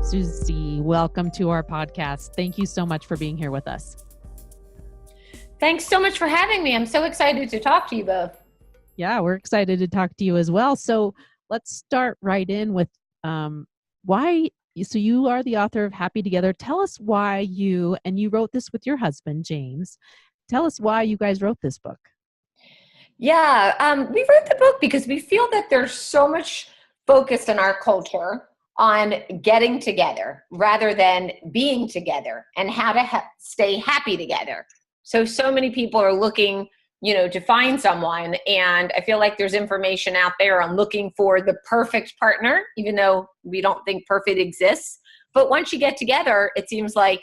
Susie, welcome to our podcast. Thank you so much for being here with us. Thanks so much for having me. I'm so excited to talk to you both. Yeah, we're excited to talk to you as well. So let's start right in with why. So you are the author of Happy Together. Tell us why you wrote this with your husband, James. Tell us why you guys wrote this book. Yeah, we wrote the book because we feel that there's so much focus in our culture on getting together rather than being together and how to stay happy together. So many people are looking, to find someone. And I feel like there's information out there on looking for the perfect partner, even though we don't think perfect exists. But once you get together, it seems like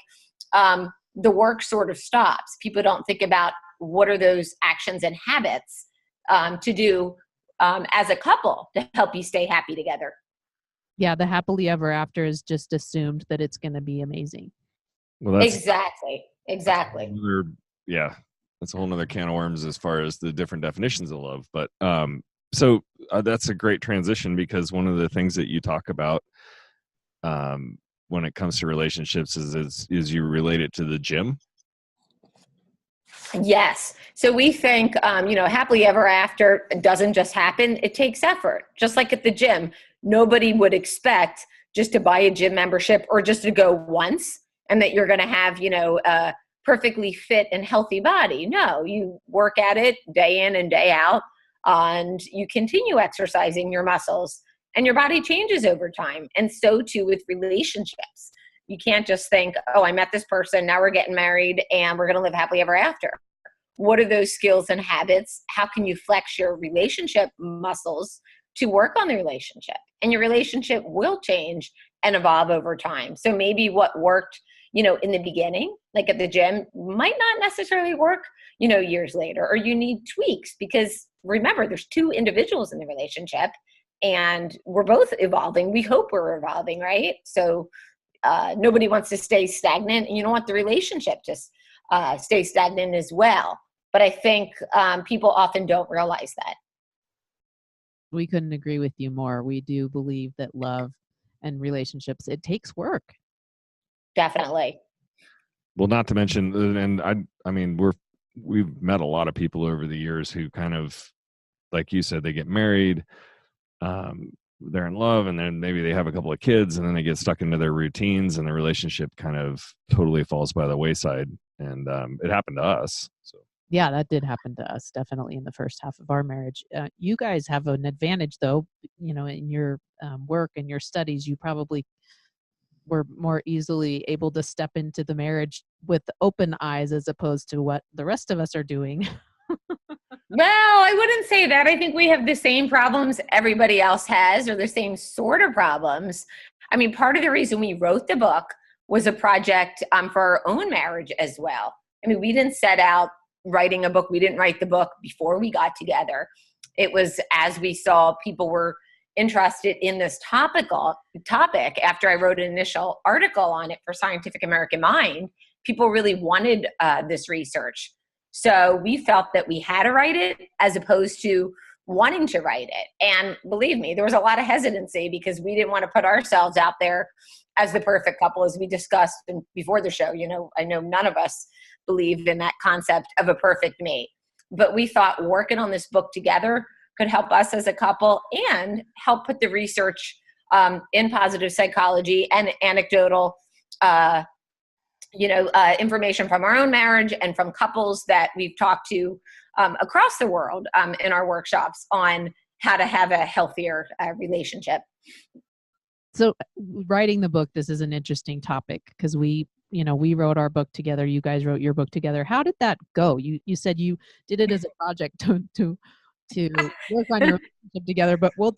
the work sort of stops. People don't think about what are those actions and habits to do as a couple to help you stay happy together. Yeah, the happily ever after is just assumed that it's going to be amazing. Well, that's exactly. That's a whole nother can of worms as far as the different definitions of love. But so that's a great transition, because one of the things that you talk about when it comes to relationships is you relate it to the gym. Yes. So we think, happily ever after doesn't just happen. It takes effort. Just like at the gym, nobody would expect just to buy a gym membership or just to go once and that you're going to have, a perfectly fit and healthy body. No, you work at it day in and day out, and you continue exercising your muscles, and your body changes over time. And so too with relationships. You can't just think, oh, I met this person, now we're getting married and we're going to live happily ever after. What are those skills and habits? How can you flex your relationship muscles to work on the relationship? And your relationship will change and evolve over time. So maybe what worked, in the beginning, like at the gym, might not necessarily work, years later, or you need tweaks, because remember, there's two individuals in the relationship and we're both evolving. We hope we're evolving, right? So nobody wants to stay stagnant, and you don't want the relationship to stay stagnant as well. But I think people often don't realize that. We couldn't agree with you more. We do believe that love and relationships, it takes work. Definitely. Well, not to mention, and I mean, we've met a lot of people over the years who kind of, like you said, they get married, they're in love, and then maybe they have a couple of kids, and then they get stuck into their routines, and the relationship kind of totally falls by the wayside. And it happened to us. So yeah, that did happen to us, definitely in the first half of our marriage. You guys have an advantage, though, in your work and your studies. You probably were more easily able to step into the marriage with open eyes as opposed to what the rest of us are doing. Well, I wouldn't say that. I think we have the same problems everybody else has, or the same sort of problems. I mean, part of the reason we wrote the book was a project for our own marriage as well. I mean, we didn't set out writing a book. We didn't write the book before we got together. It was as we saw people were interested in this topic after I wrote an initial article on it for Scientific American Mind. People really wanted this research. So we felt that we had to write it as opposed to wanting to write it. And believe me, there was a lot of hesitancy because we didn't want to put ourselves out there as the perfect couple, as we discussed before the show. I know none of us believe in that concept of a perfect mate. But we thought working on this book together could help us as a couple and help put the research in positive psychology and anecdotal information from our own marriage and from couples that we've talked to across the world in our workshops on how to have a healthier relationship. So writing the book, this is an interesting topic because we wrote our book together. You guys wrote your book together. How did that go? You said you did it as a project to work on your relationship together, but we'll